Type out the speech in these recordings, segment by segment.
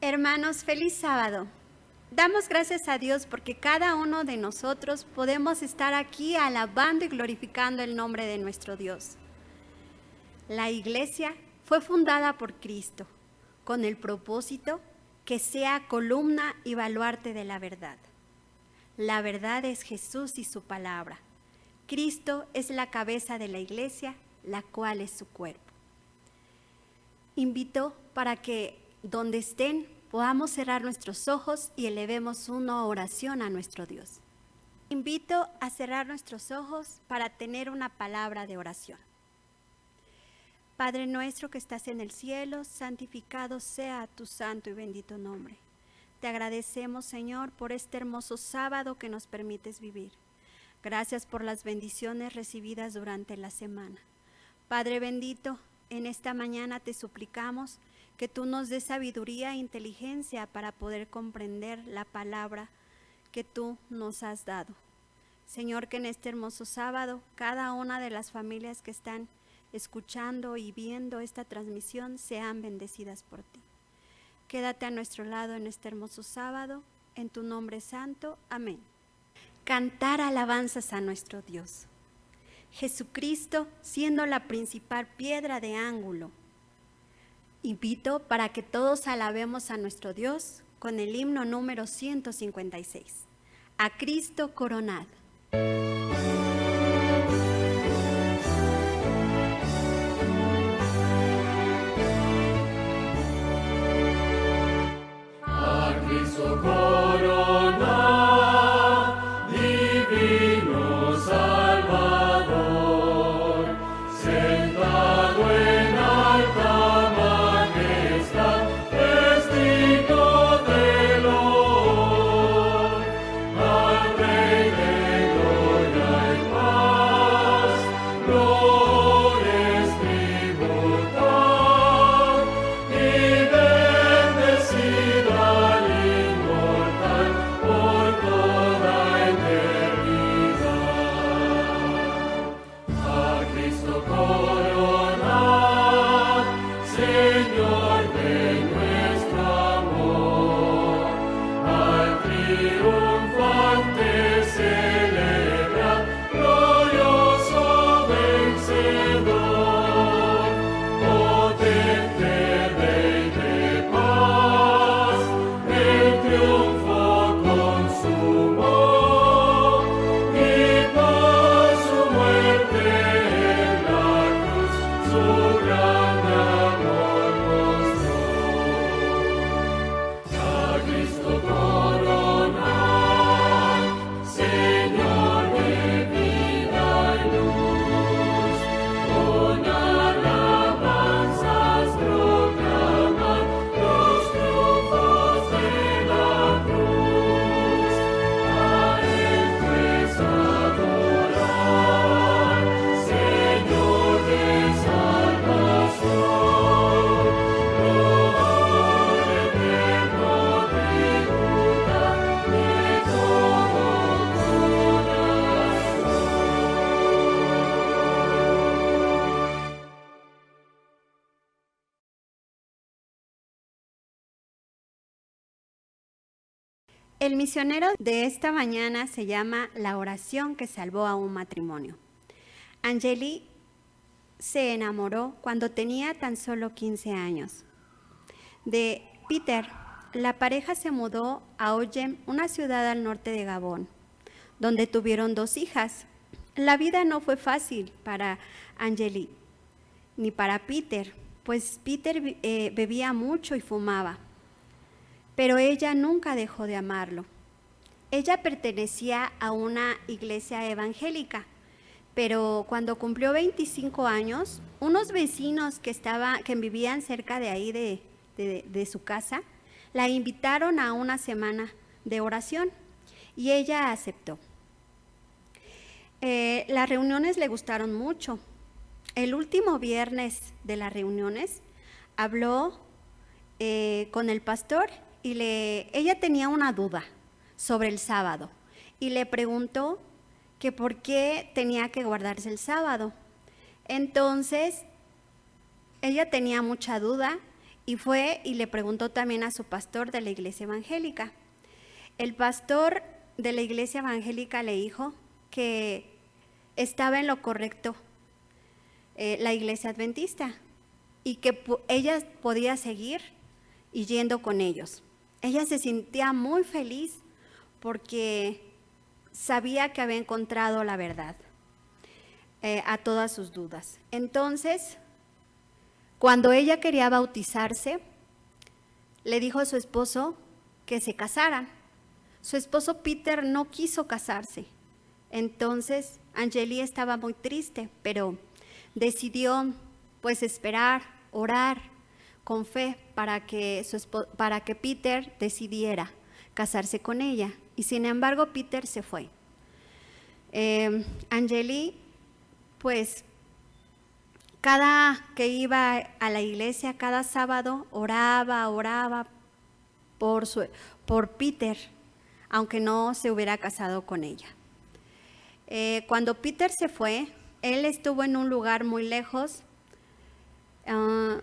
Hermanos, feliz sábado. Damos gracias a Dios porque cada uno de nosotros podemos estar aquí alabando y glorificando el nombre de nuestro Dios. La iglesia fue fundada por Cristo con el propósito que sea columna y baluarte de la verdad. La verdad es Jesús y su palabra. Cristo es la cabeza de la iglesia, la cual es su cuerpo. Invito para que donde estén podamos cerrar nuestros ojos y elevemos una oración a nuestro Dios. Invito a cerrar nuestros ojos para tener una palabra de oración. Padre nuestro que estás en el cielo, santificado sea tu santo y bendito nombre. Te agradecemos, Señor, por este hermoso sábado que nos permites vivir. Gracias por las bendiciones recibidas durante la semana. Padre bendito, en esta mañana te suplicamos que tú nos des sabiduría e inteligencia para poder comprender la palabra que tú nos has dado. Señor, que en este hermoso sábado, cada una de las familias que están escuchando y viendo esta transmisión sean bendecidas por ti. Quédate a nuestro lado en este hermoso sábado, en tu nombre santo. Amén. Cantar alabanzas a nuestro Dios. Jesucristo siendo la principal piedra de ángulo. Invito para que todos alabemos a nuestro Dios con el himno número 156. A Cristo coronad. A Cristo coronad, divino Salvador, sentado en alta majestad, es digno de loor, al Rey de gloria y paz, glorias tributar, y bendecida al inmortal por toda eternidad. A Cristo coronad, Señor de nuestro amor, al triunfante celebrar, glorioso vencedor, potente Rey de paz, el triunfo consumó, y por su muerte en la cruz su grande amor mostró. A Cristo coronad, Señor de vida y luz, con alabanzas proclamar los triunfos de la cruz. A Él pues adorar, Señor de salvación, loor eterno tributa de todo corazón. El misionero de esta mañana se llama La oración que salvó a un matrimonio. Angeli se enamoró cuando tenía tan solo 15 años. De Peter, la pareja se mudó a Oyem, una ciudad al norte de Gabón, donde tuvieron 2 hijas. La vida no fue fácil para Angeli ni para Peter, pues Peter bebía mucho y fumaba. Pero ella nunca dejó de amarlo. Ella pertenecía a una iglesia evangélica, pero cuando cumplió 25 años, unos vecinos que vivían cerca de ahí de su casa, la invitaron a una semana de oración y ella aceptó. Las reuniones le gustaron mucho. El último viernes de las reuniones habló con el pastor y ella tenía una duda sobre el sábado y le preguntó que por qué tenía que guardarse el sábado. Entonces, ella tenía mucha duda y fue y le preguntó también a su pastor de la iglesia evangélica. El pastor de la iglesia evangélica le dijo que estaba en lo correcto la iglesia adventista y que ella podía seguir y yendo con ellos. Ella se sentía muy feliz porque sabía que había encontrado la verdad a todas sus dudas. Entonces, cuando ella quería bautizarse, le dijo a su esposo que se casaran. Su esposo Peter no quiso casarse. Entonces, Angeli estaba muy triste, pero decidió pues esperar, orar con fe para que Peter decidiera casarse con ella. Y sin embargo, Peter se fue. Angeli, pues, cada que iba a la iglesia, cada sábado, oraba por Peter, aunque no se hubiera casado con ella. Cuando Peter se fue, él estuvo en un lugar muy lejos. Él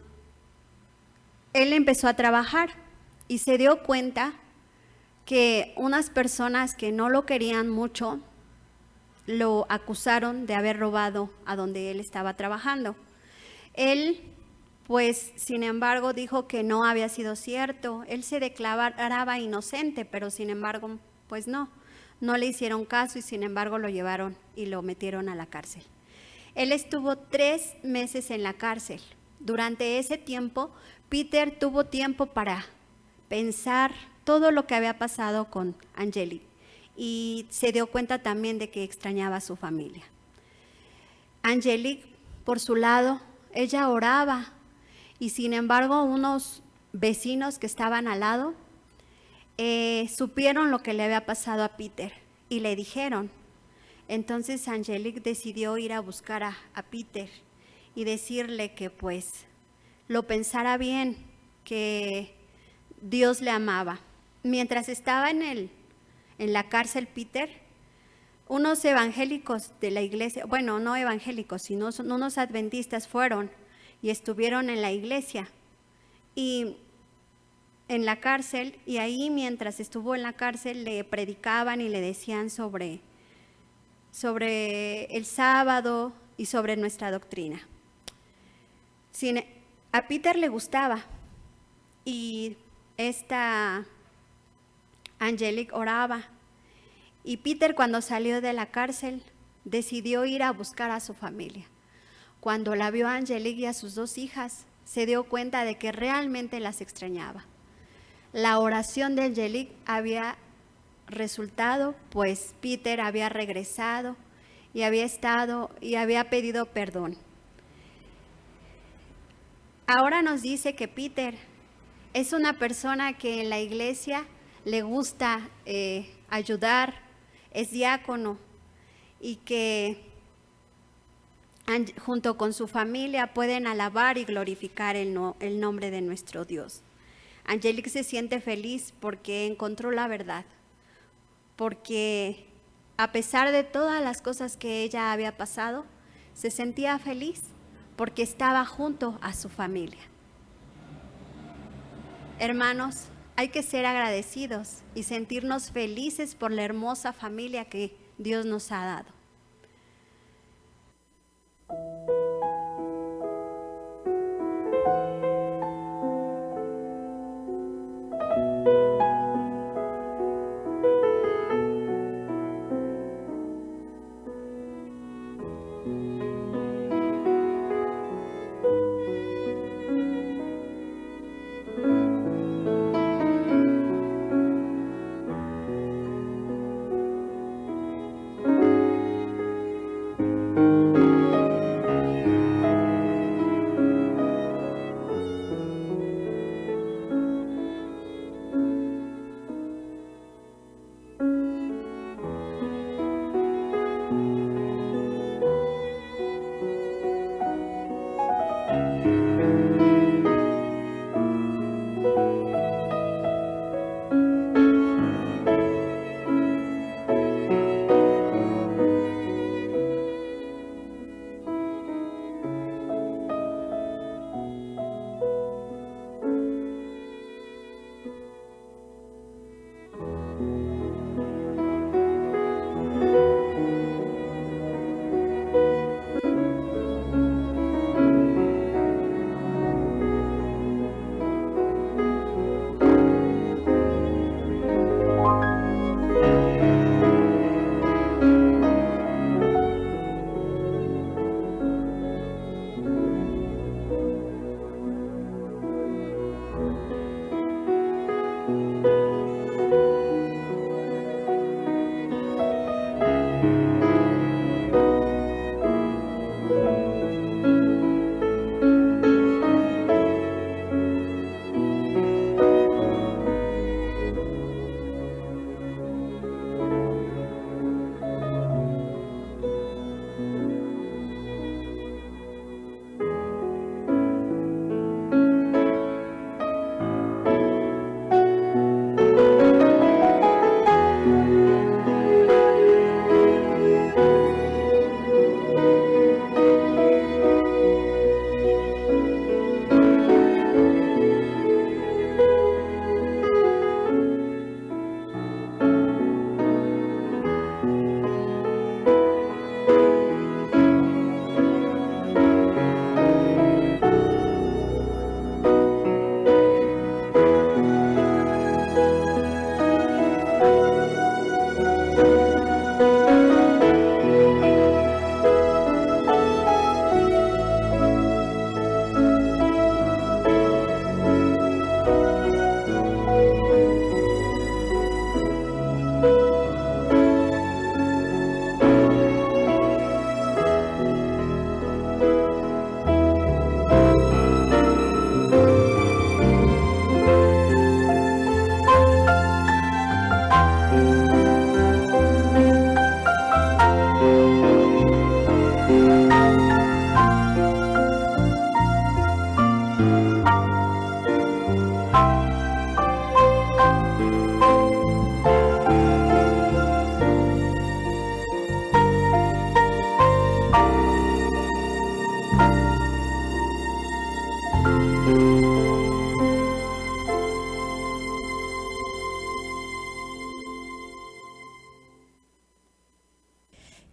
empezó a trabajar y se dio cuenta que unas personas que no lo querían mucho lo acusaron de haber robado a donde él estaba trabajando. Él, pues, sin embargo, dijo que no había sido cierto. Él se declaraba inocente, pero sin embargo, pues no le hicieron caso y sin embargo lo llevaron y lo metieron a la cárcel. Él estuvo 3 meses en la cárcel. Durante ese tiempo, Peter tuvo tiempo para pensar todo lo que había pasado con Angeli y se dio cuenta también de que extrañaba a su familia. Angelique, por su lado, ella oraba y sin embargo unos vecinos que estaban al lado supieron lo que le había pasado a Peter y le dijeron. Entonces Angelique decidió ir a buscar a Peter y decirle que pues lo pensara bien, que Dios le amaba. Mientras estaba en la cárcel Peter, unos evangélicos de la iglesia, bueno, no evangélicos, sino unos adventistas fueron y estuvieron en la iglesia y en la cárcel, y ahí mientras estuvo en la cárcel le predicaban y le decían sobre el sábado y sobre nuestra doctrina. A Peter le gustaba y esta Angelique oraba. Y Peter, cuando salió de la cárcel, decidió ir a buscar a su familia. Cuando la vio a Angelique y a sus 2 hijas, se dio cuenta de que realmente las extrañaba. La oración de Angelique había resultado, pues Peter había regresado y había pedido perdón. Ahora nos dice que Peter es una persona que en la iglesia le gusta ayudar, es diácono y que junto con su familia pueden alabar y glorificar el nombre de nuestro Dios. Angelique se siente feliz porque encontró la verdad, porque a pesar de todas las cosas que ella había pasado, se sentía feliz porque estaba junto a su familia. Hermanos, hay que ser agradecidos y sentirnos felices por la hermosa familia que Dios nos ha dado.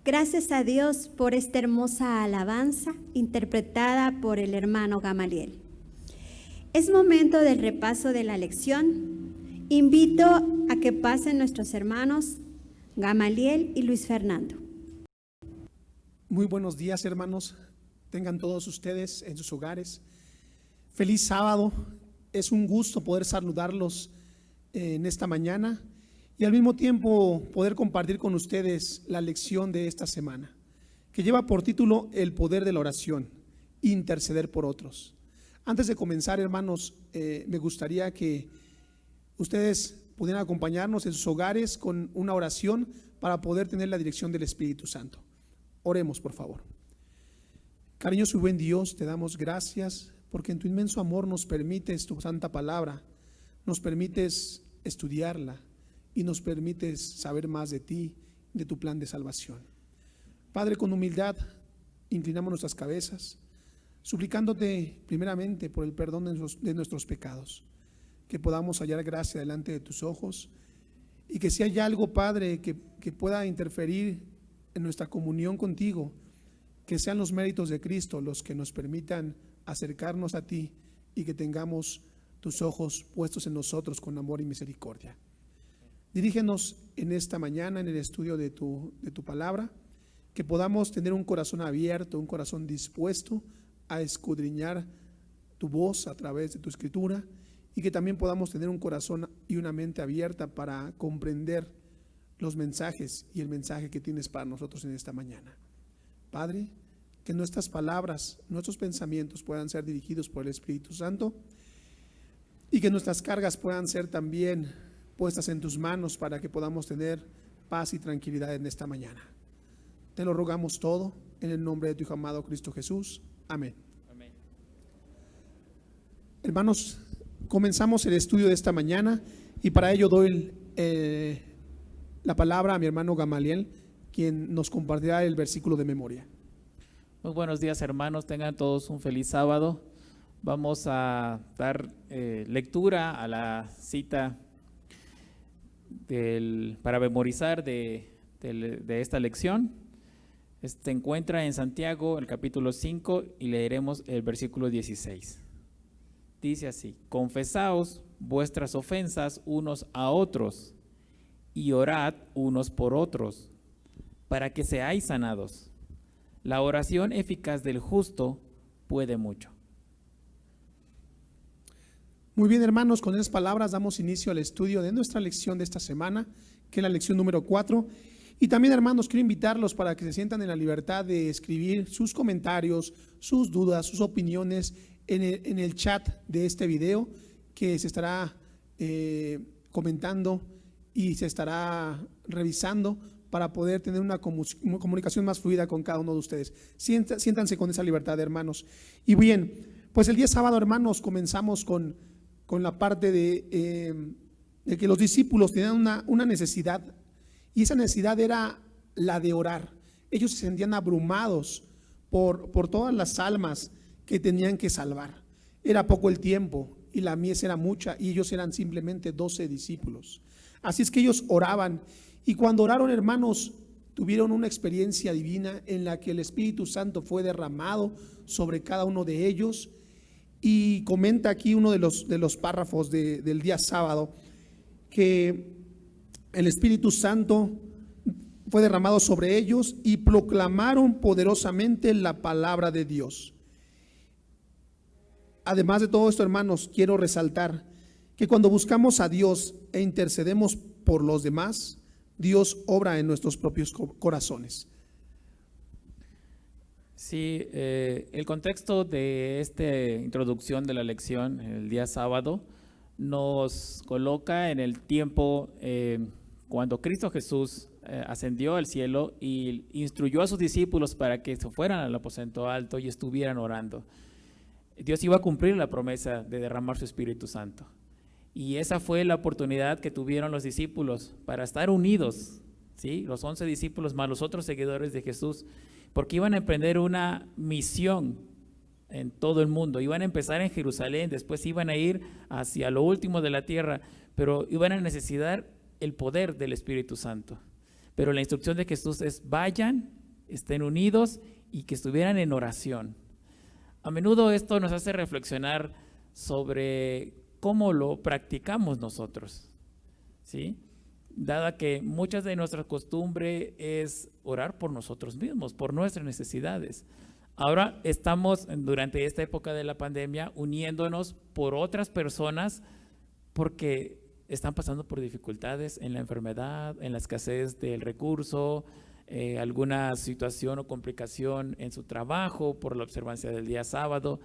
Gracias a Dios por esta hermosa alabanza interpretada por el hermano Gamaliel. Es momento del repaso de la lección. Invito a que pasen nuestros hermanos Gamaliel y Luis Fernando. Muy buenos días, hermanos. Tengan todos ustedes en sus hogares. Feliz sábado. Es un gusto poder saludarlos en esta mañana y al mismo tiempo poder compartir con ustedes la lección de esta semana, que lleva por título El poder de la oración, interceder por otros. Antes de comenzar, hermanos, me gustaría que ustedes pudieran acompañarnos en sus hogares con una oración para poder tener la dirección del Espíritu Santo. Oremos, por favor. Cariñoso y buen Dios, te damos gracias porque en tu inmenso amor nos permites tu santa palabra, nos permites estudiarla y nos permites saber más de ti, de tu plan de salvación. Padre, con humildad inclinamos nuestras cabezas, suplicándote primeramente por el perdón de nuestros pecados, que podamos hallar gracia delante de tus ojos y que si hay algo, Padre, que pueda interferir en nuestra comunión contigo, que sean los méritos de Cristo los que nos permitan acercarnos a ti y que tengamos tus ojos puestos en nosotros con amor y misericordia. Dirígenos en esta mañana en el estudio de tu palabra, que podamos tener un corazón abierto, un corazón dispuesto a escudriñar tu voz a través de tu escritura y que también podamos tener un corazón y una mente abierta para comprender los mensajes y el mensaje que tienes para nosotros en esta mañana. Padre, que nuestras palabras, nuestros pensamientos puedan ser dirigidos por el Espíritu Santo y que nuestras cargas puedan ser también puestas en tus manos para que podamos tener paz y tranquilidad en esta mañana. Te lo rogamos todo en el nombre de tu Hijo amado Cristo Jesús. Amén. Amén. Hermanos, comenzamos el estudio de esta mañana y para ello doy la palabra a mi hermano Gamaliel, quien nos compartirá el versículo de memoria. Muy buenos días, hermanos, tengan todos un feliz sábado. Vamos a dar lectura a la cita para memorizar de esta lección. Se encuentra en Santiago, el capítulo 5, y leeremos el versículo 16. Dice así: confesaos vuestras ofensas unos a otros y orad unos por otros, para que seáis sanados. La oración eficaz del justo puede mucho. Muy bien, hermanos, con esas palabras damos inicio al estudio de nuestra lección de esta semana, que es la lección número 4. Y también, hermanos, quiero invitarlos para que se sientan en la libertad de escribir sus comentarios, sus dudas, sus opiniones en el chat de este video, que se estará comentando y se estará revisando para poder tener una comunicación más fluida con cada uno de ustedes. Siéntanse con esa libertad, hermanos. Y bien, pues el día sábado, hermanos, comenzamos con la parte de que los discípulos tenían una necesidad, y esa necesidad era la de orar. Ellos se sentían abrumados por todas las almas que tenían que salvar. Era poco el tiempo y la mies era mucha, y ellos eran simplemente 12 discípulos. Así es que ellos oraban, y cuando oraron, hermanos, tuvieron una experiencia divina en la que el Espíritu Santo fue derramado sobre cada uno de ellos. Y comenta aquí uno de los párrafos del día sábado, que el Espíritu Santo fue derramado sobre ellos y proclamaron poderosamente la palabra de Dios. Además de todo esto, hermanos, quiero resaltar que cuando buscamos a Dios e intercedemos por los demás, Dios obra en nuestros propios corazones. Sí, el contexto de esta introducción de la lección el día sábado nos coloca en el tiempo cuando Cristo Jesús ascendió al cielo y instruyó a sus discípulos para que se fueran al aposento alto y estuvieran orando. Dios iba a cumplir la promesa de derramar su Espíritu Santo. Y esa fue la oportunidad que tuvieron los discípulos para estar unidos, ¿sí? Los 11 discípulos más los otros seguidores de Jesús, porque iban a emprender una misión en todo el mundo. Iban a empezar en Jerusalén, después iban a ir hacia lo último de la tierra, pero iban a necesitar el poder del Espíritu Santo. Pero la instrucción de Jesús es: vayan, estén unidos y que estuvieran en oración. A menudo esto nos hace reflexionar sobre cómo lo practicamos nosotros, ¿sí? Dada que muchas de nuestra costumbre es orar por nosotros mismos, por nuestras necesidades. Ahora estamos durante esta época de la pandemia uniéndonos por otras personas porque están pasando por dificultades en la enfermedad, en la escasez del recurso, alguna situación o complicación en su trabajo por la observancia del día sábado,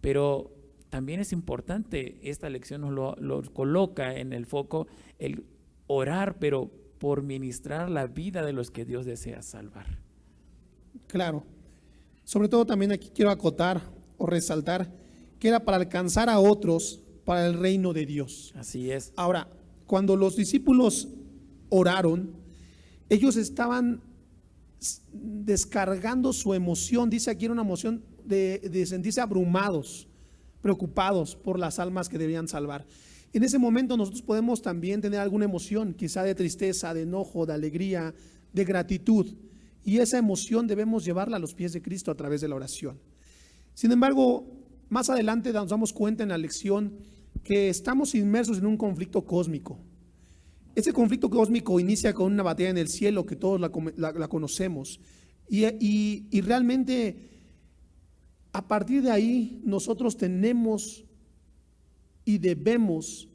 pero también es importante, esta lección nos lo coloca en el foco, el orar, pero por ministrar la vida de los que Dios desea salvar. Claro. Sobre todo también aquí quiero acotar o resaltar que era para alcanzar a otros para el reino de Dios. Así es. Ahora, cuando los discípulos oraron, ellos estaban descargando su emoción. Dice aquí era una emoción de sentirse abrumados, preocupados por las almas que debían salvar. En ese momento nosotros podemos también tener alguna emoción, quizá de tristeza, de enojo, de alegría, de gratitud, y esa emoción debemos llevarla a los pies de Cristo a través de la oración. Sin embargo, más adelante nos damos cuenta en la lección que estamos inmersos en un conflicto cósmico. Ese conflicto cósmico inicia con una batalla en el cielo que todos la conocemos, y realmente a partir de ahí nosotros tenemos y debemos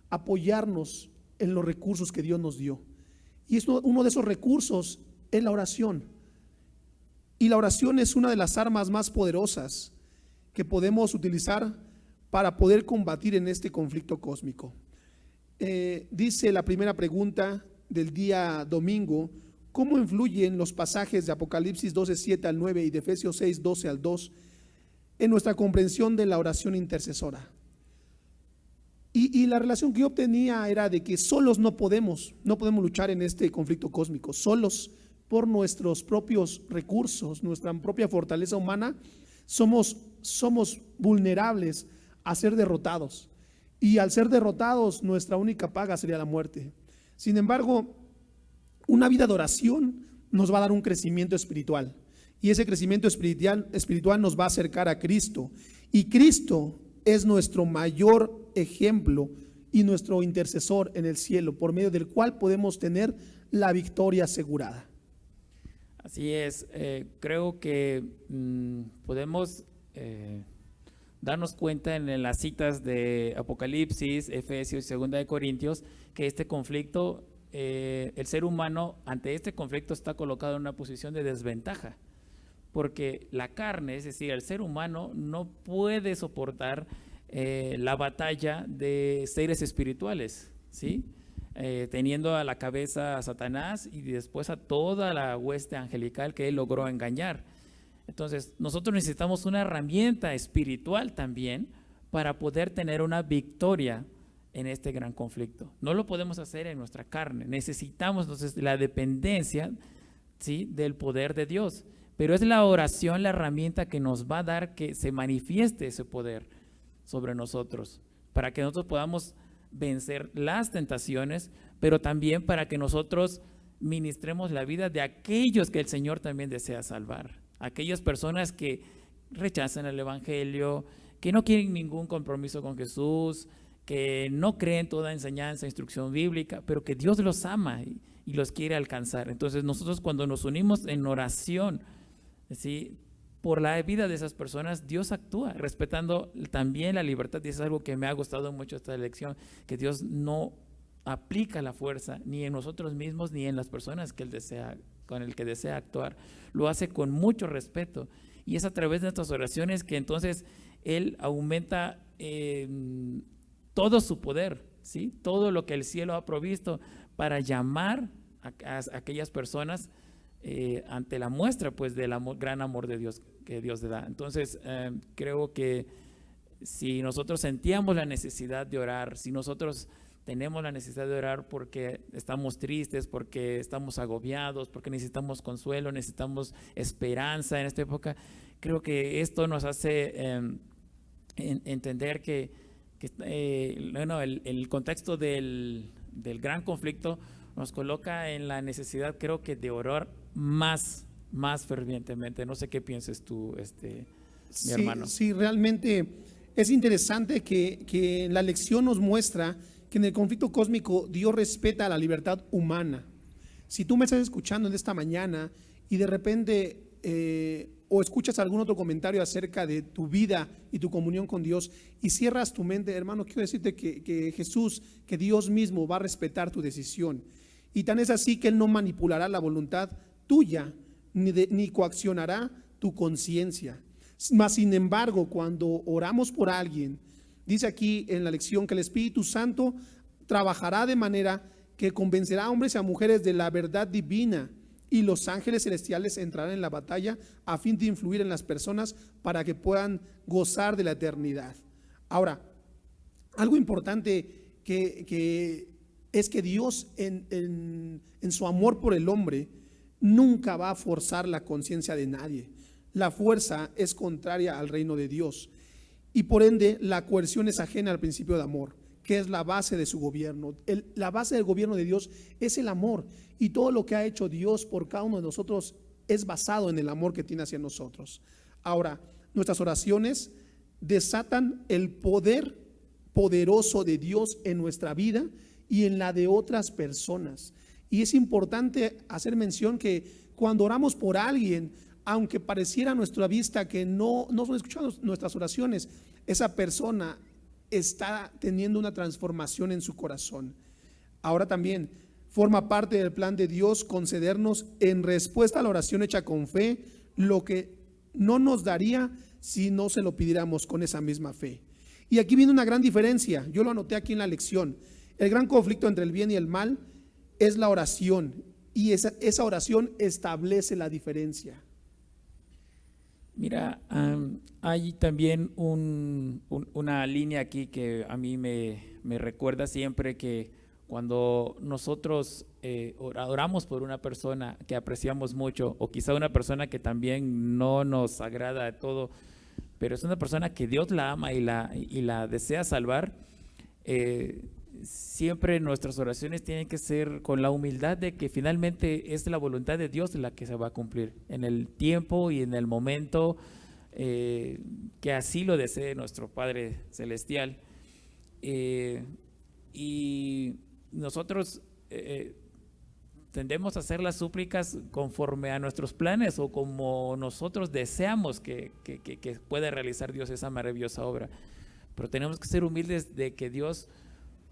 apoyarnos en los recursos que Dios nos dio. Y uno de esos recursos es la oración. Y la oración es una de las armas más poderosas que podemos utilizar para poder combatir en este conflicto cósmico. Dice la primera pregunta del día domingo: ¿cómo influyen los pasajes de Apocalipsis 12:7 al 9 y de Efesios 6:12 al 2 en nuestra comprensión de la oración intercesora? Y la relación que yo obtenía era de que solos no podemos luchar en este conflicto cósmico. Solos, por nuestros propios recursos, nuestra propia fortaleza humana, somos vulnerables a ser derrotados. Y al ser derrotados, nuestra única paga sería la muerte. Sin embargo, una vida de oración nos va a dar un crecimiento espiritual. Y ese crecimiento espiritual nos va a acercar a Cristo. Y Cristo es nuestro mayor ejemplo y nuestro intercesor en el cielo, por medio del cual podemos tener la victoria asegurada. Así es. Creo que podemos darnos cuenta en las citas de Apocalipsis, Efesios y 2 de Corintios que este conflicto, el ser humano ante este conflicto está colocado en una posición de desventaja, porque la carne, es decir, el ser humano no puede soportar la batalla de seres espirituales, ¿sí? Teniendo a la cabeza a Satanás y después a toda la hueste angelical que él logró engañar. Entonces, nosotros necesitamos una herramienta espiritual también para poder tener una victoria en este gran conflicto. No lo podemos hacer en nuestra carne. Necesitamos entonces la dependencia, ¿sí?, del poder de Dios. Pero es la oración la herramienta que nos va a dar que se manifieste ese poder sobre nosotros, para que nosotros podamos vencer las tentaciones, pero también para que nosotros ministremos la vida de aquellos que el Señor también desea salvar. Aquellas personas que rechazan el Evangelio, que no quieren ningún compromiso con Jesús, que no creen toda enseñanza, instrucción bíblica, pero que Dios los ama y los quiere alcanzar. Entonces nosotros cuando nos unimos en oración, ¿sí?, por la vida de esas personas, Dios actúa, respetando también la libertad. Y eso es algo que me ha gustado mucho esta lección, que Dios no aplica la fuerza ni en nosotros mismos ni en las personas que Él desea, con el que desea actuar. Lo hace con mucho respeto, y es a través de nuestras oraciones que entonces Él aumenta todo su poder, ¿sí? Todo lo que el cielo ha provisto para llamar a aquellas personas ante la muestra, pues, del gran amor de Dios que Dios le da. Entonces creo que si nosotros sentíamos la necesidad de orar, si nosotros tenemos la necesidad de orar porque estamos tristes, porque estamos agobiados, porque necesitamos consuelo, necesitamos esperanza en esta época, creo que esto nos hace entender que bueno, el contexto del gran conflicto nos coloca en la necesidad, creo que, de orar más fervientemente. No sé qué pienses tú, mi hermano. Sí, realmente es interesante que la lección nos muestra que en el conflicto cósmico Dios respeta la libertad humana. Si tú me estás escuchando en esta mañana y de repente o escuchas algún otro comentario acerca de tu vida y tu comunión con Dios y cierras tu mente, hermano, quiero decirte que Jesús, que Dios mismo va a respetar tu decisión. Y tan es así que Él no manipulará la voluntad tuya ni coaccionará tu conciencia. Mas sin embargo, cuando oramos por alguien, dice aquí en la lección que el Espíritu Santo trabajará de manera que convencerá a hombres y a mujeres de la verdad divina, y los ángeles celestiales entrarán en la batalla a fin de influir en las personas para que puedan gozar de la eternidad. Ahora, algo importante que es que Dios en su amor por el hombre nunca va a forzar la conciencia de nadie. La fuerza es contraria al reino de Dios y por ende la coerción es ajena al principio de amor, que es la base de su gobierno. La base del gobierno de Dios es el amor, y todo lo que ha hecho Dios por cada uno de nosotros es basado en el amor que tiene hacia nosotros. Ahora, nuestras oraciones desatan el poder poderoso de Dios en nuestra vida y en la de otras personas. Y es importante hacer mención que cuando oramos por alguien, aunque pareciera a nuestra vista que no son escuchadas nuestras oraciones, esa persona está teniendo una transformación en su corazón. Ahora también forma parte del plan de Dios concedernos, en respuesta a la oración hecha con fe, lo que no nos daría si no se lo pidiéramos con esa misma fe. Y aquí viene una gran diferencia, yo lo anoté aquí en la lección. El gran conflicto entre el bien y el mal es la oración, y esa oración establece la diferencia. Mira, hay también una línea aquí que a mí me recuerda siempre que cuando nosotros oramos por una persona que apreciamos mucho, o quizá una persona que también no nos agrada de todo, pero es una persona que Dios la ama y la desea salvar, siempre nuestras oraciones tienen que ser con la humildad de que finalmente es la voluntad de Dios la que se va a cumplir en el tiempo y en el momento que así lo desee nuestro Padre Celestial. Y nosotros tendemos a hacer las súplicas conforme a nuestros planes o como nosotros deseamos que pueda realizar Dios esa maravillosa obra, pero tenemos que ser humildes de que Dios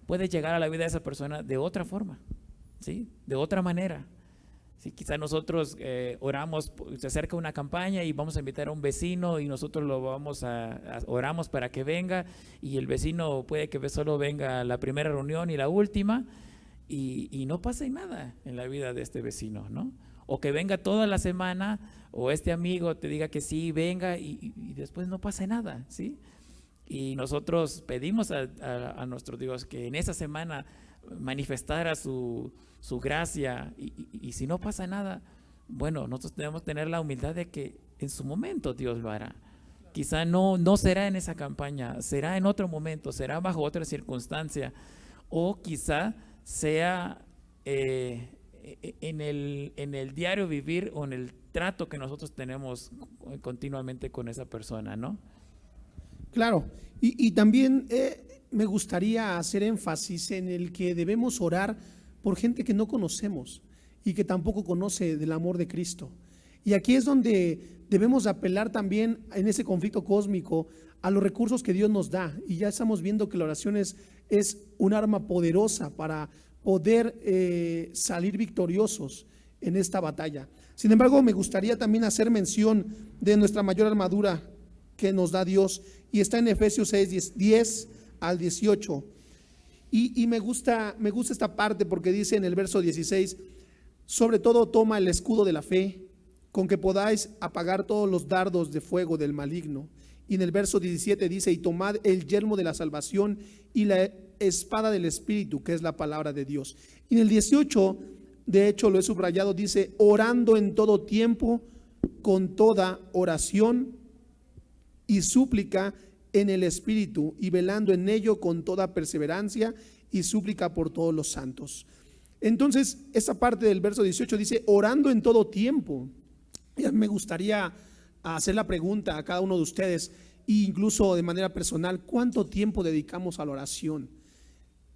puede llegar a la vida de esa persona de otra forma, ¿sí? De otra manera. ¿Sí? Quizá nosotros oramos, se acerca una campaña y vamos a invitar a un vecino y nosotros oramos para que venga, y el vecino puede que solo venga a la primera reunión y la última, y no pasa nada en la vida de este vecino, ¿no? O que venga toda la semana, o este amigo te diga que sí, venga, y después no pasa nada, ¿sí? Y nosotros pedimos a nuestro Dios que en esa semana manifestara su gracia, y si no pasa nada, bueno, nosotros debemos tener la humildad de que en su momento Dios lo hará. Quizá no será en esa campaña, será en otro momento, será bajo otra circunstancia, o quizá sea en el diario vivir o en el trato que nosotros tenemos continuamente con esa persona, ¿no? Claro, y también me gustaría hacer énfasis en el que debemos orar por gente que no conocemos y que tampoco conoce del amor de Cristo. Y aquí es donde debemos apelar también en ese conflicto cósmico a los recursos que Dios nos da. Y ya estamos viendo que la oración es un arma poderosa para poder salir victoriosos en esta batalla. Sin embargo, me gustaría también hacer mención de nuestra mayor armadura que nos da Dios, y está en Efesios 6, 10 al 18. Y me gusta esta parte porque dice en el verso 16: sobre todo toma el escudo de la fe, con que podáis apagar todos los dardos de fuego del maligno. Y en el verso 17 dice: y tomad el yelmo de la salvación y la espada del Espíritu, que es la palabra de Dios. Y en el 18, de hecho lo he subrayado, dice: orando en todo tiempo con toda oración y súplica en el Espíritu, y velando en ello con toda perseverancia y súplica por todos los santos. Entonces, esta parte del verso 18 dice: orando en todo tiempo. Y me gustaría hacer la pregunta a cada uno de ustedes, e incluso de manera personal: ¿cuánto tiempo dedicamos a la oración?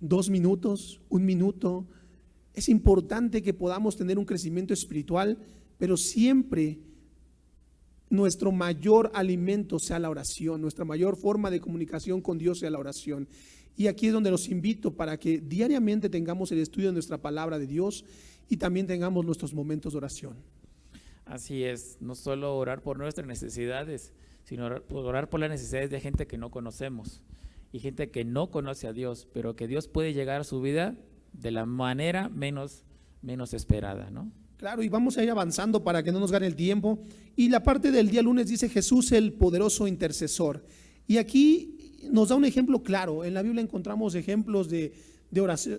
¿2 minutos? ¿1 minuto? Es importante que podamos tener un crecimiento espiritual, pero siempre nuestro mayor alimento sea la oración, nuestra mayor forma de comunicación con Dios sea la oración. Y aquí es donde los invito para que diariamente tengamos el estudio de nuestra palabra de Dios y también tengamos nuestros momentos de oración. Así es, no solo orar por nuestras necesidades, sino orar por las necesidades de gente que no conocemos y gente que no conoce a Dios, pero que Dios puede llegar a su vida de la manera menos esperada, ¿no? Claro, y vamos a ir avanzando para que no nos gane el tiempo. Y la parte del día lunes dice: Jesús el poderoso intercesor. Y aquí nos da un ejemplo claro. En la Biblia encontramos ejemplos de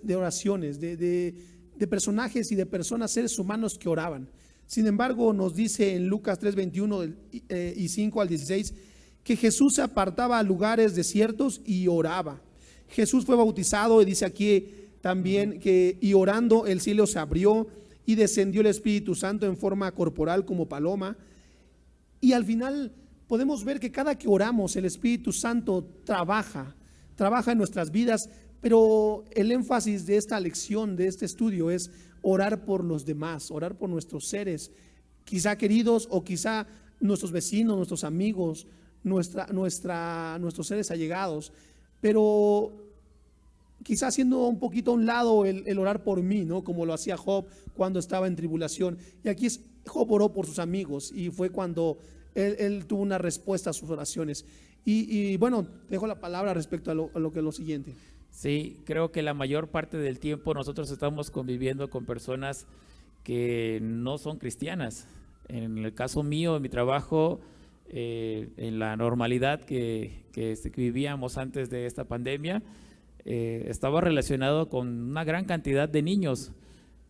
oraciones, de personajes y de personas, seres humanos que oraban. Sin embargo, nos dice en Lucas 3:21 y 5 al 16 que Jesús se apartaba a lugares desiertos y oraba. Jesús fue bautizado, y dice aquí también que y orando el cielo se abrió y descendió el Espíritu Santo en forma corporal como paloma. Y al final podemos ver que cada que oramos el Espíritu Santo trabaja en nuestras vidas, pero el énfasis de esta lección, de este estudio, es orar por los demás, orar por nuestros seres, quizá queridos o quizá nuestros vecinos, nuestros amigos, nuestros seres allegados, pero quizá haciendo un poquito a un lado el orar por mí, ¿no? Como lo hacía Job cuando estaba en tribulación. Y aquí Job oró por sus amigos, y fue cuando él tuvo una respuesta a sus oraciones. Y bueno, dejo la palabra respecto a lo siguiente. Sí, creo que la mayor parte del tiempo nosotros estamos conviviendo con personas que no son cristianas. En el caso mío, en mi trabajo, en la normalidad que vivíamos antes de esta pandemia, estaba relacionado con una gran cantidad de niños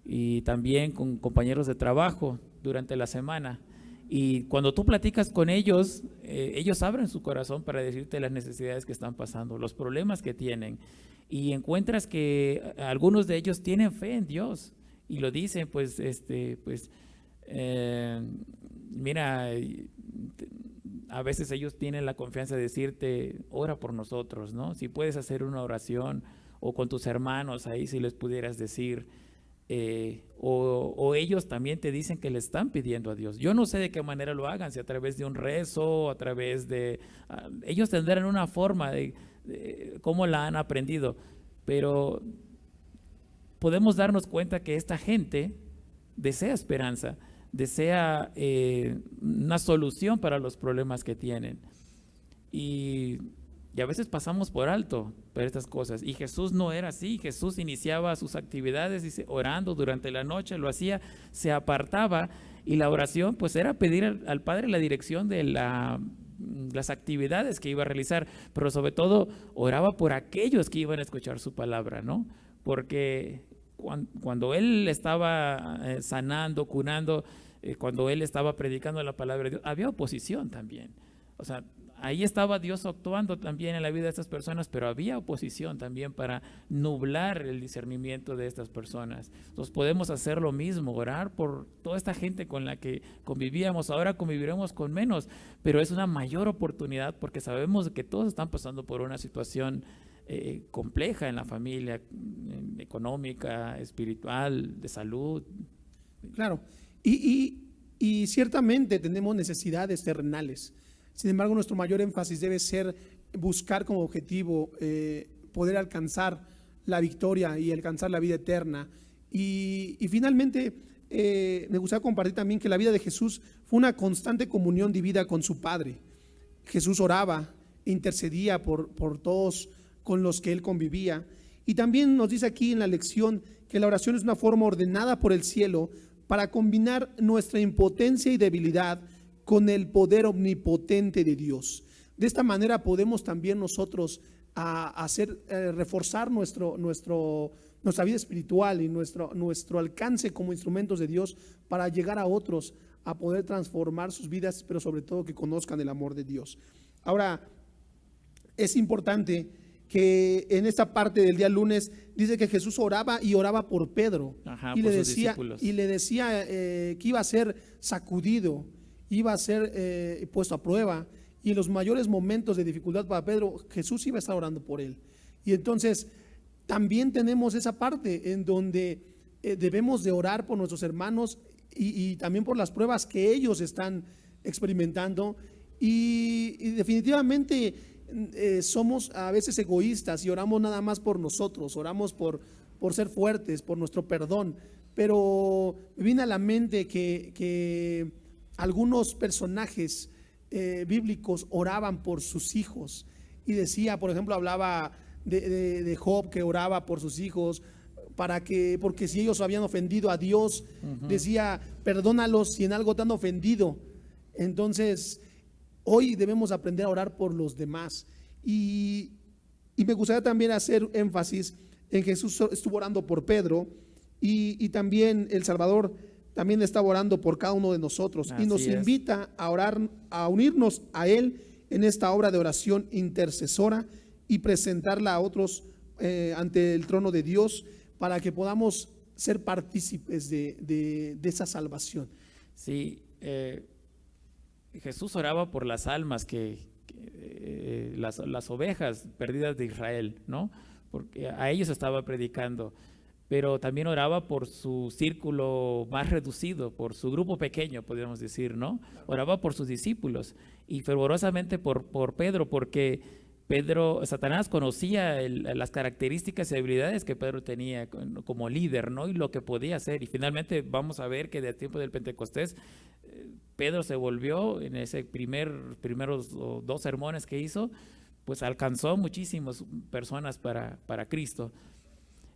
y también con compañeros de trabajo durante la semana. Y cuando tú platicas con ellos, ellos abren su corazón para decirte las necesidades que están pasando, los problemas que tienen. Y encuentras que algunos de ellos tienen fe en Dios y lo dicen, mira, a veces ellos tienen la confianza de decirte: ora por nosotros, ¿no? Si puedes hacer una oración, o con tus hermanos ahí si les pudieras decir, o ellos también te dicen que le están pidiendo a Dios. Yo no sé de qué manera lo hagan, si a través de un rezo, a través de... ellos tendrán una forma de cómo la han aprendido, pero podemos darnos cuenta que esta gente desea esperanza, desea una solución para los problemas que tienen, y a veces pasamos por alto por estas cosas. Y Jesús no era así. Jesús iniciaba sus actividades, dice, orando durante la noche, lo hacía, se apartaba, y la oración pues era pedir al Padre la dirección de las actividades que iba a realizar, pero sobre todo oraba por aquellos que iban a escuchar su palabra, ¿no? Porque cuando él estaba sanando, curando, cuando él estaba predicando la palabra de Dios, había oposición también. O sea, ahí estaba Dios actuando también en la vida de estas personas, pero había oposición también para nublar el discernimiento de estas personas. Entonces podemos hacer lo mismo, orar por toda esta gente con la que convivíamos. Ahora conviviremos con menos, pero es una mayor oportunidad porque sabemos que todos están pasando por una situación compleja en la familia, económica, espiritual, de salud. Claro, y Y ciertamente tenemos necesidades terrenales. Sin embargo, nuestro mayor énfasis debe ser buscar como objetivo poder alcanzar la victoria y alcanzar la vida eterna. Y finalmente, me gustaría compartir también que la vida de Jesús fue una constante comunión vivida con su Padre. Jesús oraba, intercedía por todos con los que él convivía. Y también nos dice aquí en la lección que la oración es una forma ordenada por el cielo para combinar nuestra impotencia y debilidad con el poder omnipotente de Dios. De esta manera podemos también nosotros reforzar nuestra vida espiritual y nuestro alcance como instrumentos de Dios para llegar a otros, a poder transformar sus vidas, pero sobre todo que conozcan el amor de Dios. Ahora, es importante que en esta parte del día lunes dice que Jesús oraba y oraba por Pedro. Ajá, y, por le sus decía, discípulos. y le decía que iba a ser sacudido, iba a ser puesto a prueba, y en los mayores momentos de dificultad para Pedro, Jesús iba a estar orando por él. Y entonces también tenemos esa parte en donde debemos de orar por nuestros hermanos y también por las pruebas que ellos están experimentando. Y definitivamente somos a veces egoístas y oramos nada más por nosotros, oramos por ser fuertes, por nuestro perdón. Pero me viene a la mente que algunos personajes bíblicos oraban por sus hijos y decía, por ejemplo, hablaba de Job, que oraba por sus hijos porque si ellos habían ofendido a Dios, decía, perdónalos si en algo te han ofendido. Entonces hoy debemos aprender a orar por los demás y me gustaría también hacer énfasis en que Jesús estuvo orando por Pedro y también el Salvador también estaba orando por cada uno de nosotros. Así y nos es. invita a orar, a unirnos a Él en esta obra de oración intercesora y presentarla a otros ante el trono de Dios para que podamos ser partícipes de esa salvación. Sí, Jesús oraba por las almas las ovejas perdidas de Israel, ¿no? Porque a ellos estaba predicando, pero también oraba por su círculo más reducido, por su grupo pequeño, podríamos decir, ¿no? Oraba por sus discípulos y fervorosamente por Pedro, porque Satanás conocía las características y habilidades que Pedro tenía como líder, ¿no? Y lo que podía hacer. Y finalmente vamos a ver que del tiempo del Pentecostés, Pedro se volvió en ese primeros 2 sermones que hizo, pues alcanzó muchísimas personas para Cristo.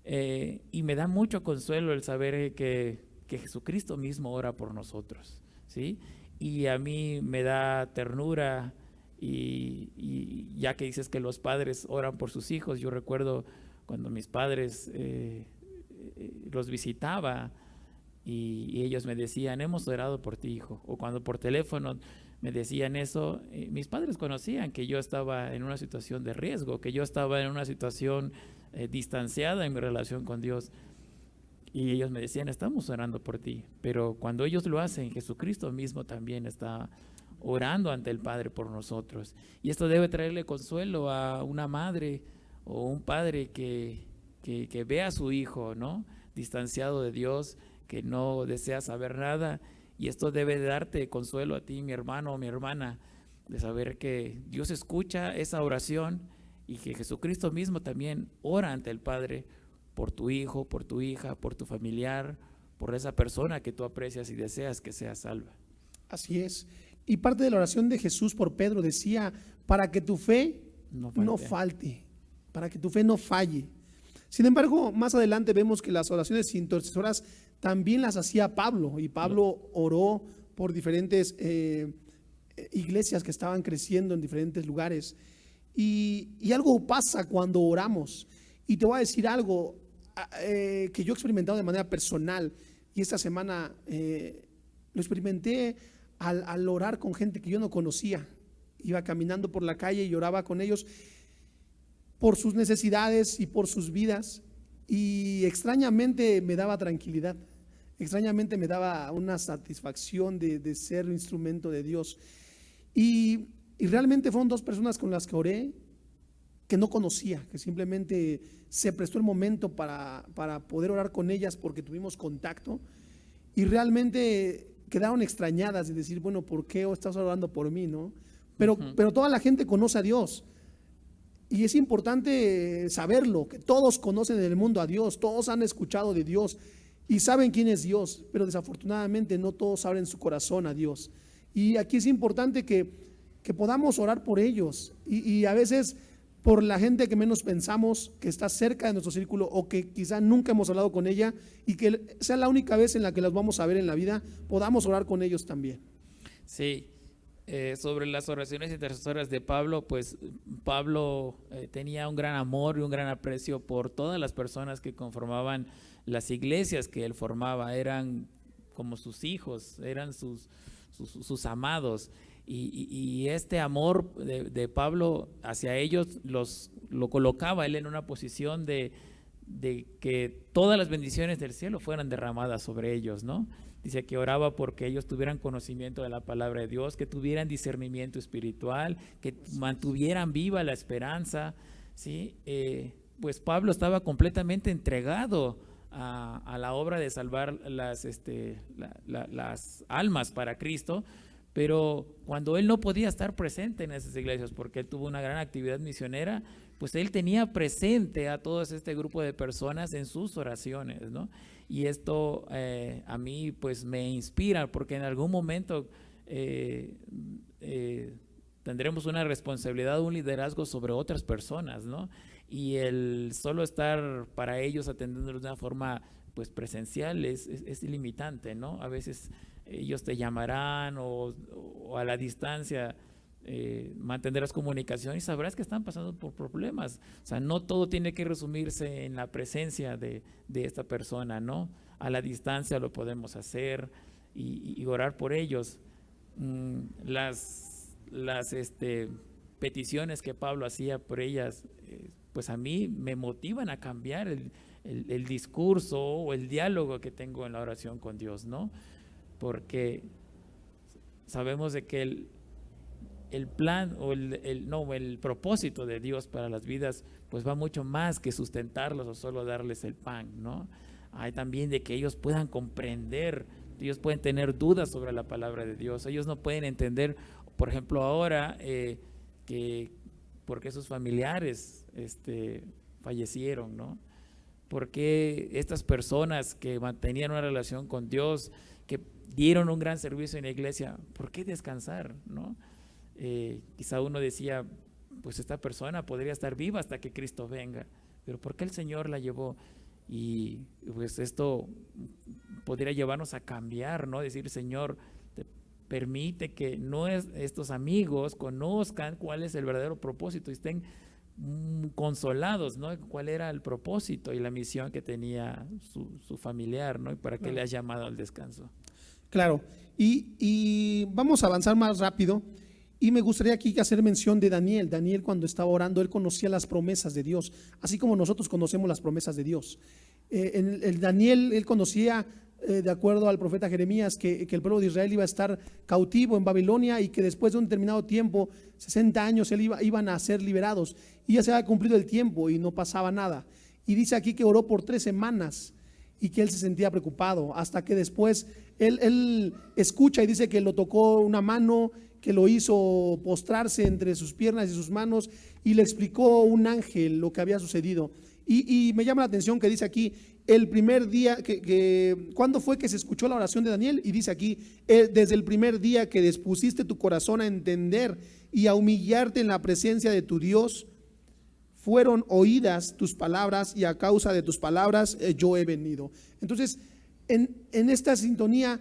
Y me da mucho consuelo el saber que Jesucristo mismo ora por nosotros, ¿sí? Y a mí me da ternura y ya que dices que los padres oran por sus hijos, yo recuerdo cuando mis padres los visitaba y ellos me decían, hemos orado por ti, hijo, o cuando por teléfono me decían eso, mis padres conocían que yo estaba en una situación de riesgo, que yo estaba en una situación distanciada en mi relación con Dios, y ellos me decían, estamos orando por ti. Pero cuando ellos lo hacen, Jesucristo mismo también está orando ante el Padre por nosotros, y esto debe traerle consuelo a una madre o un padre que ve a su hijo, ¿no?, distanciado de Dios, que no desea saber nada, y esto debe darte consuelo a ti, mi hermano o mi hermana, de saber que Dios escucha esa oración y que Jesucristo mismo también ora ante el Padre por tu hijo, por tu hija, por tu familiar, por esa persona que tú aprecias y deseas que sea salva. Así es. Y parte de la oración de Jesús por Pedro decía, para que tu fe no falte, para que tu fe no falle. Sin embargo, más adelante vemos que las oraciones intercesoras también las hacía Pablo, y Pablo oró por diferentes iglesias que estaban creciendo en diferentes lugares. Y algo pasa cuando oramos. Y te voy a decir algo que yo he experimentado de manera personal, y esta semana lo experimenté al orar con gente que yo no conocía. Iba caminando por la calle y oraba con ellos por sus necesidades y por sus vidas, y extrañamente me daba tranquilidad, extrañamente me daba una satisfacción de ser un instrumento de Dios. Y realmente fueron 2 personas con las que oré que no conocía, que simplemente se prestó el momento para poder orar con ellas porque tuvimos contacto, y realmente quedaron extrañadas de decir, bueno, ¿por qué estás orando por mí, no? Pero toda la gente conoce a Dios. Y es importante saberlo, que todos conocen en el mundo a Dios, todos han escuchado de Dios y saben quién es Dios, pero desafortunadamente no todos abren su corazón a Dios. Y aquí es importante que podamos orar por ellos y a veces por la gente que menos pensamos, que está cerca de nuestro círculo o que quizá nunca hemos hablado con ella y que sea la única vez en la que las vamos a ver en la vida, podamos orar con ellos también. Sí. Sobre las oraciones intercesoras de Pablo, pues Pablo tenía un gran amor y un gran aprecio por todas las personas que conformaban las iglesias que él formaba, eran como sus hijos, eran sus amados, y este amor de Pablo hacia ellos lo colocaba él en una posición de que todas las bendiciones del cielo fueran derramadas sobre ellos, ¿no? Dice que oraba porque ellos tuvieran conocimiento de la palabra de Dios, que tuvieran discernimiento espiritual, que mantuvieran viva la esperanza, ¿sí? Pues Pablo estaba completamente entregado a la obra de salvar las almas para Cristo, pero cuando él no podía estar presente en esas iglesias porque él tuvo una gran actividad misionera, pues él tenía presente a todo este grupo de personas en sus oraciones, ¿no? Y esto a mí pues me inspira, porque en algún momento tendremos una responsabilidad, un liderazgo sobre otras personas, ¿no? Y el solo estar para ellos atendiéndolos de una forma pues presencial es limitante, ¿no? A veces ellos te llamarán o a la distancia mantendrás comunicación y sabrás que están pasando por problemas. O sea, no todo tiene que resumirse en la presencia de esta persona, ¿no? A la distancia lo podemos hacer y orar por ellos. Las peticiones que Pablo hacía por ellas, pues a mí me motivan a cambiar el discurso o el diálogo que tengo en la oración con Dios, ¿no? Porque sabemos de que el plan o el propósito de Dios para las vidas pues va mucho más que sustentarlos o solo darles el pan, ¿no? Hay también de que ellos puedan comprender, ellos pueden tener dudas sobre la palabra de Dios, ellos no pueden entender, por ejemplo ahora que por qué sus familiares fallecieron, ¿no? Porque estas personas que mantenían una relación con Dios, que dieron un gran servicio en la iglesia, ¿por qué descansar, no? Quizá uno decía, pues esta persona podría estar viva hasta que Cristo venga, pero ¿por qué el Señor la llevó? Y pues esto podría llevarnos a cambiar, ¿no? Decir, Señor, te permite que estos amigos conozcan cuál es el verdadero propósito y estén consolados, ¿no? Cuál era el propósito y la misión que tenía su familiar, ¿no? Y para qué le has llamado al descanso. Claro, y vamos a avanzar más rápido. Y me gustaría aquí hacer mención de Daniel. Daniel, cuando estaba orando, él conocía las promesas de Dios, así como nosotros conocemos las promesas de Dios. Daniel, él conocía, de acuerdo al profeta Jeremías, que el pueblo de Israel iba a estar cautivo en Babilonia y que después de un determinado tiempo, 60 años, iban a ser liberados. Y ya se había cumplido el tiempo y no pasaba nada. Y dice aquí que oró por 3 semanas y que él se sentía preocupado, hasta que después él escucha y dice que lo tocó una mano, que lo hizo postrarse entre sus piernas y sus manos, y le explicó un ángel lo que había sucedido. Y me llama la atención que dice aquí, el primer día, ¿cuándo fue que se escuchó la oración de Daniel? Y dice aquí, desde el primer día que dispusiste tu corazón a entender y a humillarte en la presencia de tu Dios, fueron oídas tus palabras, y a causa de tus palabras yo he venido. Entonces, en esta sintonía,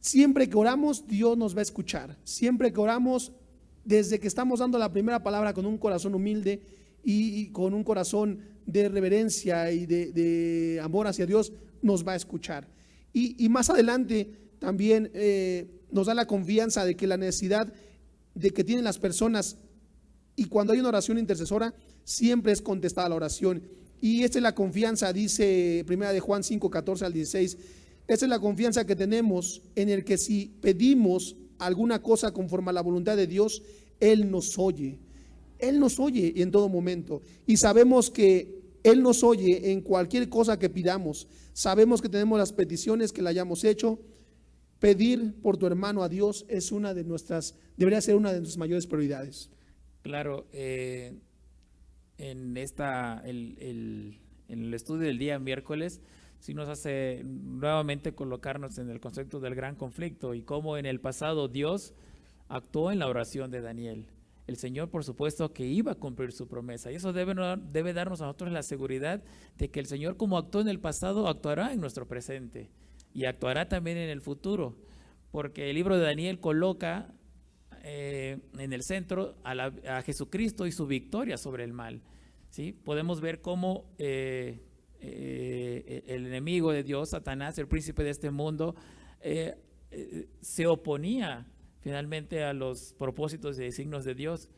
siempre que oramos, Dios nos va a escuchar. Siempre que oramos, desde que estamos dando la primera palabra con un corazón humilde y con un corazón de reverencia y de amor hacia Dios, nos va a escuchar. Y más adelante también nos da la confianza de que la necesidad de que tienen las personas, y cuando hay una oración intercesora, siempre es contestada la oración. Y esta es la confianza, dice 1 de Juan 5, 14 al 16. Esa es la confianza que tenemos, en el que si pedimos alguna cosa conforme a la voluntad de Dios, Él nos oye. Él nos oye en todo momento. Y sabemos que Él nos oye en cualquier cosa que pidamos. Sabemos que tenemos las peticiones que le hayamos hecho. pedir por tu hermano a Dios es debería ser una de nuestras mayores prioridades. Claro, en el estudio del día miércoles, sí nos hace nuevamente colocarnos en el concepto del gran conflicto y cómo en el pasado Dios actuó en la oración de Daniel. El Señor, por supuesto, que iba a cumplir su promesa, y eso debe darnos a nosotros la seguridad de que el Señor, como actuó en el pasado, actuará en nuestro presente y actuará también en el futuro, porque el libro de Daniel coloca en el centro a Jesucristo y su victoria sobre el mal, ¿sí? Podemos ver cómo el enemigo de Dios, Satanás, el príncipe de este mundo, se oponía finalmente a los propósitos y designios de Dios,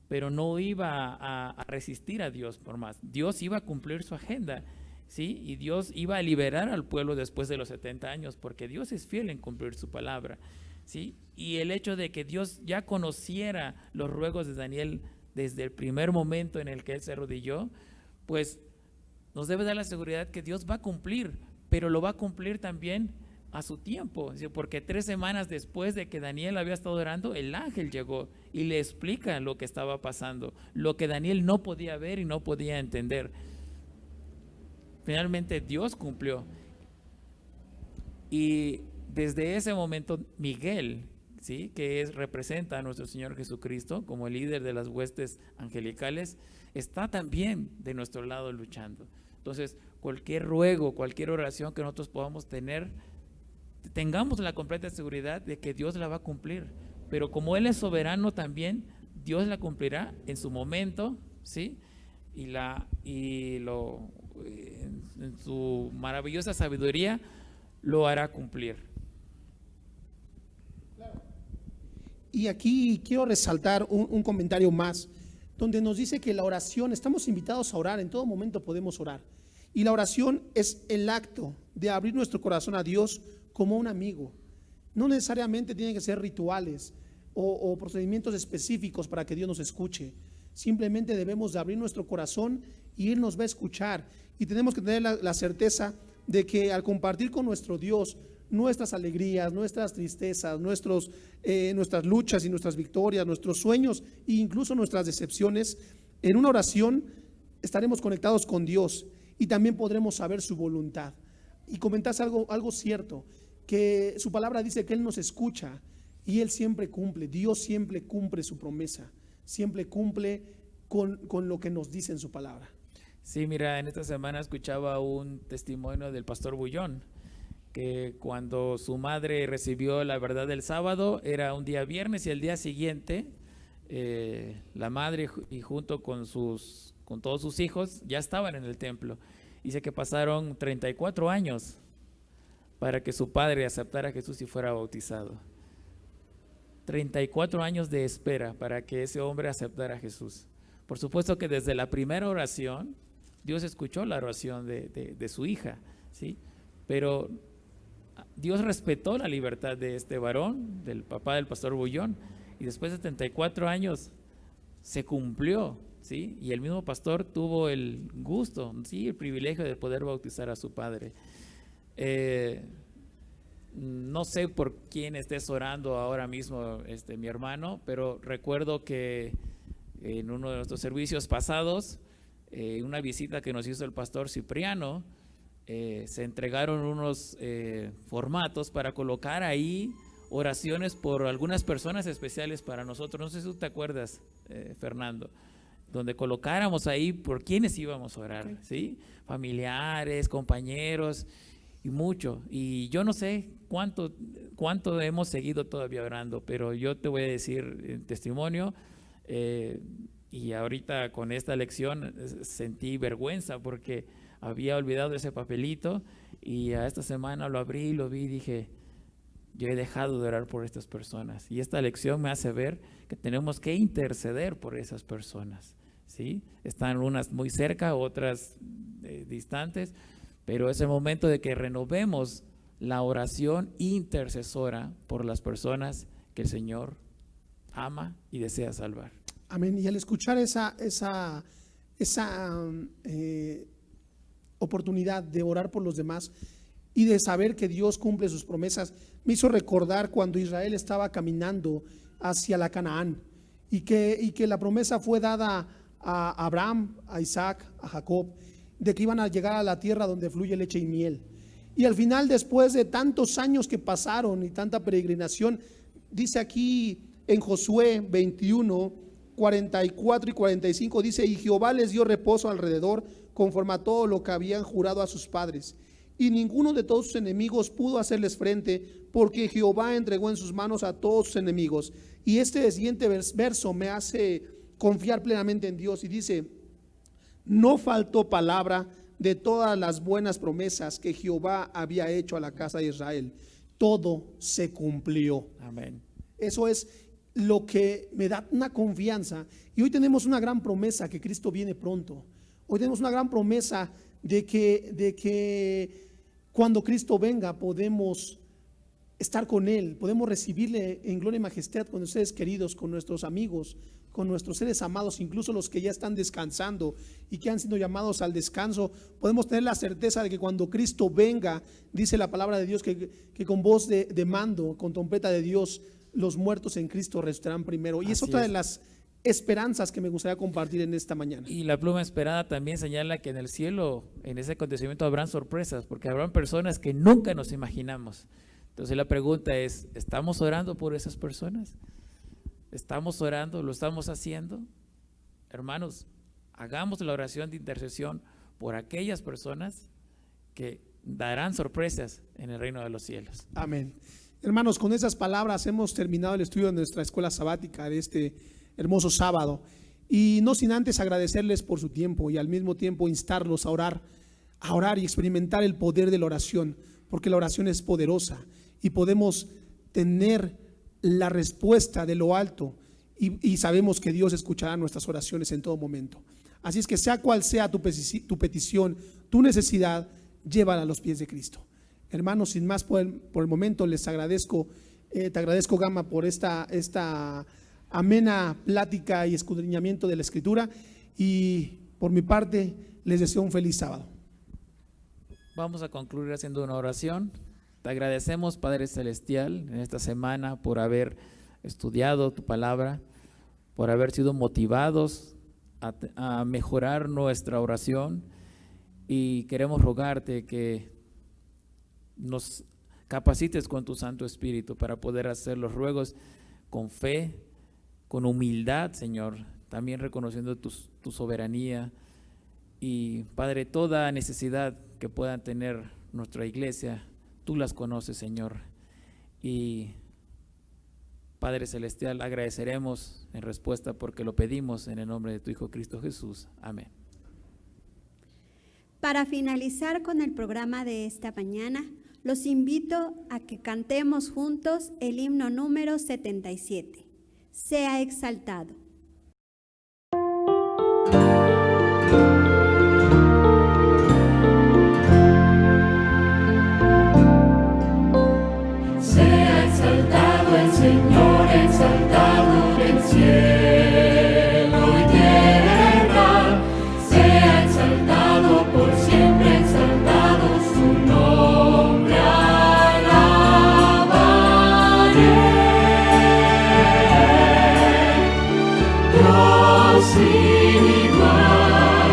pero no iba a resistir a Dios por más. Dios iba a cumplir su agenda, ¿sí? Y Dios iba a liberar al pueblo después de los 70 años, porque Dios es fiel en cumplir su palabra, ¿sí? Y el hecho de que Dios ya conociera los ruegos de Daniel desde el primer momento en el que él se arrodilló, pues nos debe dar la seguridad que Dios va a cumplir, pero lo va a cumplir también a su tiempo, porque 3 semanas después de que Daniel había estado orando, el ángel llegó y le explica lo que estaba pasando, lo que Daniel no podía ver y no podía entender. Finalmente Dios cumplió, y desde ese momento Miguel, ¿sí?, que representa a nuestro Señor Jesucristo como el líder de las huestes angelicales, está también de nuestro lado luchando. Entonces, cualquier ruego, cualquier oración que nosotros podamos tener, tengamos la completa seguridad de que Dios la va a cumplir, pero como Él es soberano también, Dios la cumplirá en su momento, ¿sí? En su maravillosa sabiduría lo hará cumplir. Y aquí quiero resaltar un comentario más, donde nos dice que la oración, estamos invitados a orar, en todo momento podemos orar, y la oración es el acto de abrir nuestro corazón a Dios como un amigo. No necesariamente tienen que ser rituales o procedimientos específicos para que Dios nos escuche. Simplemente debemos de abrir nuestro corazón y Él nos va a escuchar, y tenemos que tener la certeza de que al compartir con nuestro Dios nuestras alegrías, nuestras tristezas, nuestras luchas y nuestras victorias, nuestros sueños e incluso nuestras decepciones, en una oración estaremos conectados con Dios y también podremos saber su voluntad. Y comentaste algo cierto, que su palabra dice que Él nos escucha y Él siempre cumple. Dios siempre cumple su promesa, siempre cumple con lo que nos dice en su palabra. Sí, mira, en esta semana escuchaba un testimonio del pastor Bullón, que cuando su madre recibió la verdad del sábado, era un día viernes, y el día siguiente la madre y junto con todos sus hijos ya estaban en el templo. Dice que pasaron 34 años para que su padre aceptara a Jesús y fuera bautizado. 34 años de espera para que ese hombre aceptara a Jesús. Por supuesto que desde la primera oración Dios escuchó la oración de su hija, ¿sí? Pero Dios respetó la libertad de este varón, del papá del pastor Bullón, y después de 34 años se cumplió, ¿sí? Y el mismo pastor tuvo el gusto, ¿sí?, el privilegio de poder bautizar a su padre. No sé por quién estés orando ahora mismo, mi hermano, pero recuerdo que en uno de nuestros servicios pasados, una visita que nos hizo el pastor Cipriano, se entregaron unos formatos para colocar ahí oraciones por algunas personas especiales para nosotros. No sé si tú te acuerdas, Fernando, donde colocáramos ahí por quienes íbamos a orar, ¿sí? Familiares, compañeros y mucho. Y yo no sé cuánto hemos seguido todavía orando, pero yo te voy a decir en testimonio, y ahorita con esta lección sentí vergüenza porque había olvidado ese papelito, y a esta semana lo abrí, lo vi y dije, yo he dejado de orar por estas personas, y esta lección me hace ver que tenemos que interceder por esas personas, ¿sí? Están unas muy cerca, otras distantes, pero es el momento de que renovemos la oración intercesora por las personas que el Señor ama y desea salvar. Amén. Y al escuchar esa oportunidad de orar por los demás, y de saber que Dios cumple sus promesas, me hizo recordar cuando Israel estaba caminando hacia la Canaán y que la promesa fue dada a Abraham, a Isaac, a Jacob, de que iban a llegar a la tierra donde fluye leche y miel. Y al final, después de tantos años que pasaron y tanta peregrinación, dice aquí en Josué 21, 44 y 45, dice: y Jehová les dio reposo alrededor, conforme a todo lo que habían jurado a sus padres. Y ninguno de todos sus enemigos pudo hacerles frente, porque Jehová entregó en sus manos a todos sus enemigos. Y este siguiente verso me hace confiar plenamente en Dios y dice: no faltó palabra de todas las buenas promesas que Jehová había hecho a la casa de Israel. Todo se cumplió. Amén. Eso es lo que me da una confianza. Y hoy tenemos una gran promesa, que Cristo viene pronto. Hoy tenemos una gran promesa de que cuando Cristo venga podemos estar con Él, podemos recibirle en gloria y majestad con ustedes queridos, con nuestros amigos, con nuestros seres amados, incluso los que ya están descansando y que han sido llamados al descanso. Podemos tener la certeza de que cuando Cristo venga, dice la palabra de Dios, que con voz de mando, con trompeta de Dios, los muertos en Cristo resucitarán primero. Y es otra de las esperanzas que me gustaría compartir en esta mañana. Y la pluma esperada también señala que en el cielo, en ese acontecimiento, habrán sorpresas, porque habrán personas que nunca nos imaginamos. Entonces la pregunta es: ¿estamos orando por esas personas? ¿Estamos orando? ¿Lo estamos haciendo? Hermanos, hagamos la oración de intercesión por aquellas personas que darán sorpresas en el reino de los cielos. Amén. Hermanos, con esas palabras hemos terminado el estudio de nuestra escuela sabática de este hermoso sábado, y no sin antes agradecerles por su tiempo y al mismo tiempo instarlos a orar y experimentar el poder de la oración, porque la oración es poderosa y podemos tener la respuesta de lo alto, y sabemos que Dios escuchará nuestras oraciones en todo momento. Así es que sea cual sea tu petición, tu necesidad, llévala a los pies de Cristo. Hermanos, sin más por el momento, les agradezco, te agradezco, Gama, por esta amena plática y escudriñamiento de la Escritura, y por mi parte les deseo un feliz sábado. Vamos a concluir haciendo una oración. Te agradecemos, Padre Celestial, en esta semana por haber estudiado tu palabra, por haber sido motivados a mejorar nuestra oración, y queremos rogarte que nos capacites con tu Santo Espíritu para poder hacer los ruegos con fe, con humildad, Señor, también reconociendo tu soberanía. Y Padre, toda necesidad que puedan tener nuestra iglesia, tú las conoces, Señor. Y Padre Celestial, agradeceremos en respuesta porque lo pedimos en el nombre de tu Hijo Cristo Jesús. Amén. Para finalizar con el programa de esta mañana, los invito a que cantemos juntos el himno número 77. Sea exaltado. Sea exaltado el Señor, exaltado en cielo y tierra. Sea exaltado por siempre, exaltado su nombre alabaré. Dios sin igual,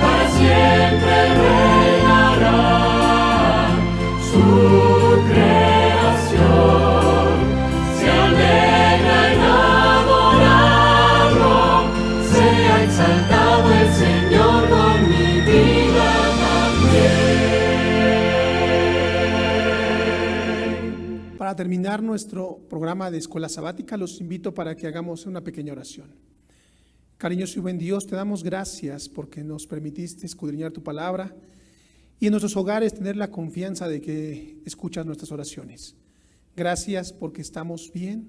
para siempre reinará. Su creación se alegra en adorarlo. Sea exaltado el Señor con mi vida también. Para terminar nuestro programa de escuela sabática, los invito para que hagamos una pequeña oración. Cariñoso y buen Dios, te damos gracias porque nos permitiste escudriñar tu palabra y en nuestros hogares tener la confianza de que escuchas nuestras oraciones. Gracias porque estamos bien,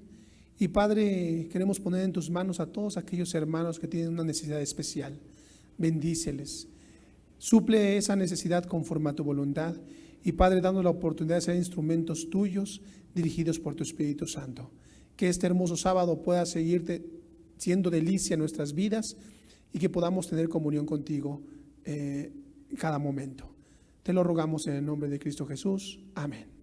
y Padre, queremos poner en tus manos a todos aquellos hermanos que tienen una necesidad especial. Bendíceles, suple esa necesidad conforme a tu voluntad, y Padre, dando la oportunidad de ser instrumentos tuyos dirigidos por tu Espíritu Santo. Que este hermoso sábado pueda seguirte siendo delicia en nuestras vidas y que podamos tener comunión contigo cada momento. Te lo rogamos en el nombre de Cristo Jesús. Amén.